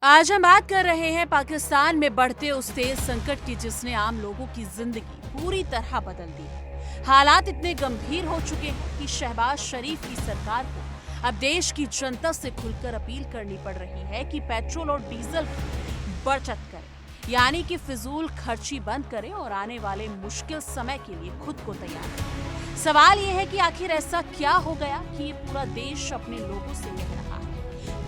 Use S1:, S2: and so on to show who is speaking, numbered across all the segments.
S1: आज हम बात कर रहे हैं पाकिस्तान में बढ़ते उस तेल संकट की जिसने आम लोगों की जिंदगी पूरी तरह बदल दी है। हालात इतने गंभीर हो चुके हैं कि शहबाज शरीफ की सरकार को अब देश की जनता से खुलकर अपील करनी पड़ रही है कि पेट्रोल और डीजल की बचत करें, यानी कि फिजूल खर्ची बंद करें और आने वाले मुश्किल समय के लिए खुद को तैयार करें। सवाल यह है कि आखिर ऐसा क्या हो गया कि ये पूरा देश अपने लोगों से कह रहा है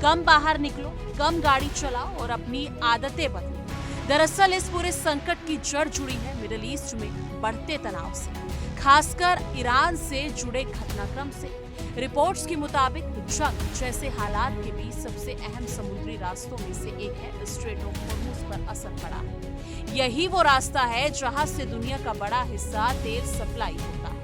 S1: कम बाहर निकलो, कम गाड़ी चलाओ और अपनी आदतें बदलो। दरअसल इस पूरे संकट की जड़ जुड़ी है मिडिल ईस्ट में बढ़ते तनाव से, खासकर ईरान से जुड़े घटनाक्रम से। रिपोर्ट्स के मुताबिक जंग जैसे हालात के बीच सबसे अहम समुद्री रास्तों में से एक है स्ट्रेट ऑफ हॉर्मुज पर असर पड़ा है। यही वो रास्ता है जहां से दुनिया का बड़ा हिस्सा तेल सप्लाई होता है।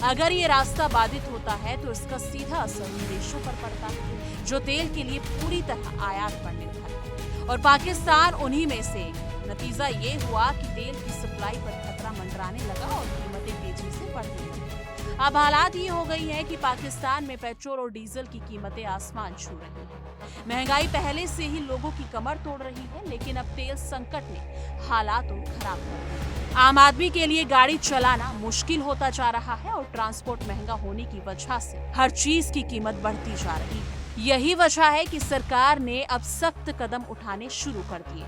S1: अगर ये रास्ता बाधित होता है तो इसका सीधा असर उन देशों पर पड़ता है जो तेल के लिए पूरी तरह आयात पर निर्भर है, और पाकिस्तान उन्हीं में से एक है। नतीजा ये हुआ कि तेल की सप्लाई पर खतरा मंडराने लगा और कीमतें तेजी से बढ़ने लगी। अब हालात ये हो गई है कि पाकिस्तान में पेट्रोल और डीजल की कीमतें आसमान छू रही हैं। महंगाई पहले से ही लोगों की कमर तोड़ रही है, लेकिन अब तेल संकट ने हालात और खराब कर दिए। आम आदमी के लिए गाड़ी चलाना मुश्किल होता जा रहा है और ट्रांसपोर्ट महंगा होने की वजह से हर चीज की कीमत बढ़ती जा रही है। यही वजह है कि सरकार ने अब सख्त कदम उठाने शुरू कर दिए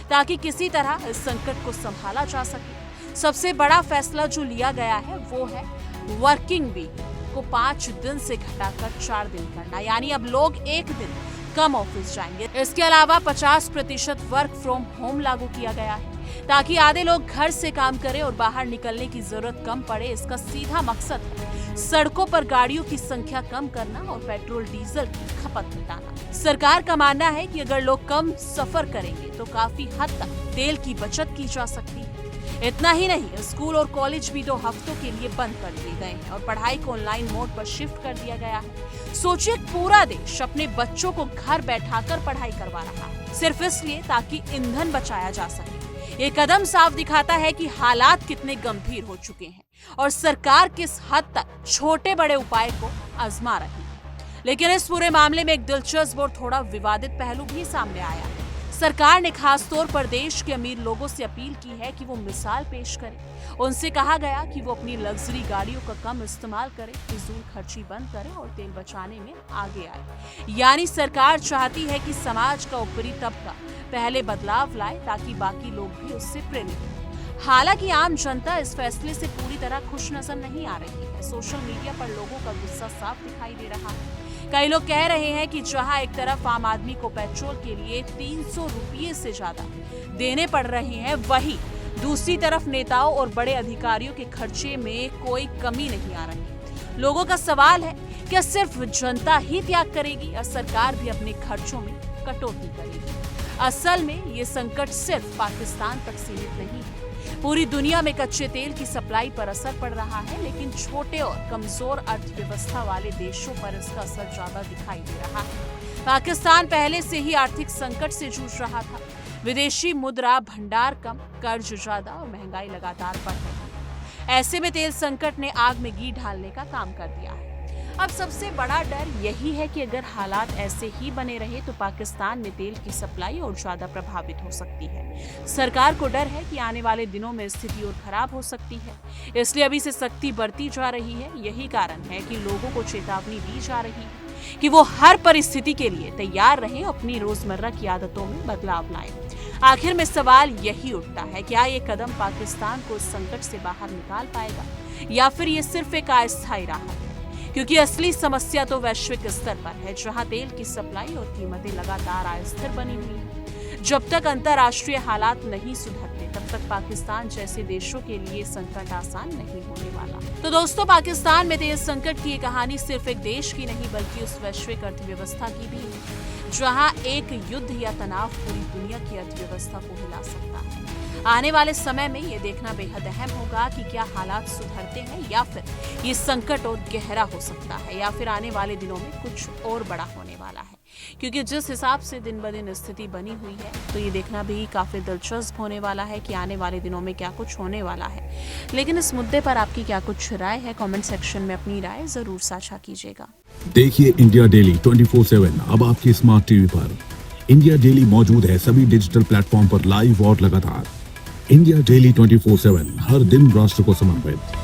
S1: ताकि किसी तरह इस संकट को संभाला जा सके। सबसे बड़ा फैसला जो लिया गया है वो है वर्किंग वीक को 5 दिन से घटाकर 4 दिन करना, यानी अब लोग एक दिन कम ऑफिस जाएंगे। इसके अलावा 50% वर्क फ्रॉम होम लागू किया गया है ताकि आधे लोग घर से काम करें और बाहर निकलने की जरूरत कम पड़े। इसका सीधा मकसद है सड़कों पर गाड़ियों की संख्या कम करना और पेट्रोल डीजल की खपत घटाना। सरकार का मानना है कि अगर लोग कम सफर करेंगे तो काफी हद तक तेल की बचत की जा सकती है। इतना ही नहीं, स्कूल और कॉलेज भी 2 हफ्तों के लिए बंद कर दिए गए हैं और पढ़ाई को ऑनलाइन मोड पर शिफ्ट कर दिया गया है। सोचिए, पूरा देश अपने बच्चों को घर बैठाकर पढ़ाई करवा रहा है सिर्फ इसलिए ताकि ईंधन बचाया जा सके। ये कदम साफ दिखाता है कि हालात कितने गंभीर हो चुके हैं और सरकार किस हद तक छोटे बड़े उपाय को आजमा रही है। लेकिन इस पूरे मामले में एक दिलचस्प और थोड़ा विवादित पहलू भी सामने आया है। सरकार ने खास तौर पर देश के अमीर लोगों से अपील की है कि वो मिसाल पेश करें। उनसे कहा गया कि वो अपनी लग्जरी गाड़ियों का कम इस्तेमाल करें, फिजूल खर्ची बंद करें और तेल बचाने में आगे आए। यानी सरकार चाहती है कि समाज का ऊपरी तबका पहले बदलाव लाए ताकि बाकी लोग भी उससे प्रेरित हों। हालांकि आम जनता इस फैसले से पूरी तरह खुश नजर नहीं आ रही है। सोशल मीडिया पर लोगों का गुस्सा साफ दिखाई दे रहा है। कई लोग कह रहे हैं कि जहां एक तरफ आम आदमी को पेट्रोल के लिए 300 रुपये से ज्यादा देने पड़ रहे हैं, वहीं दूसरी तरफ नेताओं और बड़े अधिकारियों के खर्चे में कोई कमी नहीं आ रही। लोगों का सवाल है, क्या सिर्फ जनता ही त्याग करेगी या सरकार भी अपने खर्चों में कटौती करेगी? असल में ये संकट सिर्फ पाकिस्तान तक सीमित नहीं है। पूरी दुनिया में कच्चे तेल की सप्लाई पर असर पड़ रहा है, लेकिन छोटे और कमजोर अर्थव्यवस्था वाले देशों पर इसका असर ज्यादा दिखाई दे रहा है। पाकिस्तान पहले से ही आर्थिक संकट से जूझ रहा था। विदेशी मुद्रा भंडार कम, कर्ज ज्यादा और महंगाई लगातार बढ़ रही है। ऐसे में तेल संकट ने आग में घी डालने का काम कर दिया है। अब सबसे बड़ा डर यही है कि अगर हालात ऐसे ही बने रहे तो पाकिस्तान में तेल की सप्लाई और ज्यादा प्रभावित हो सकती है। सरकार को डर है कि आने वाले दिनों में स्थिति और खराब हो सकती है, इसलिए अभी से सख्ती बरती जा रही है। यही कारण है कि लोगों को चेतावनी दी जा रही है कि वो हर परिस्थिति के लिए तैयार रहे, अपनी रोजमर्रा की आदतों में बदलाव लाए। आखिर में सवाल यही उठता है, क्या ये कदम पाकिस्तान को इस संकट से बाहर निकाल पाएगा या फिर ये सिर्फ एक अस्थायी राहत है? क्योंकि असली समस्या तो वैश्विक स्तर पर है, जहां तेल की सप्लाई और कीमतें लगातार अस्थिर बनी हुई हैं। जब तक अंतर्राष्ट्रीय हालात नहीं सुधरते तब तक पाकिस्तान जैसे देशों के लिए संकट आसान नहीं होने वाला। तो दोस्तों, पाकिस्तान में तेल संकट की ये कहानी सिर्फ एक देश की नहीं बल्कि उस वैश्विक अर्थव्यवस्था की भी है जहां एक युद्ध या तनाव पूरी दुनिया की अर्थव्यवस्था को हिला सकता है। आने वाले समय में ये देखना बेहद अहम होगा कि क्या हालात सुधरते हैं या फिर ये संकट और गहरा हो सकता है या फिर आने वाले दिनों में कुछ और बड़ा होने वाला है। क्योंकि जिस हिसाब से दिन ब दिन स्थिति बनी हुई है तो ये देखना भी काफी दिलचस्प होने वाला है कि आने वाले दिनों में क्या कुछ होने वाला है। लेकिन इस मुद्दे पर आपकी क्या कुछ राय है? कमेंट सेक्शन में अपनी राय जरूर साझा कीजिएगा।
S2: देखिए इंडिया डेली 24/7 अब आपकी स्मार्ट टीवी पर। इंडिया डेली मौजूद है सभी डिजिटल प्लेटफॉर्म पर लाइव और लगातार। इंडिया डेली 24/7 हर दिन राष्ट्र को समर्पित।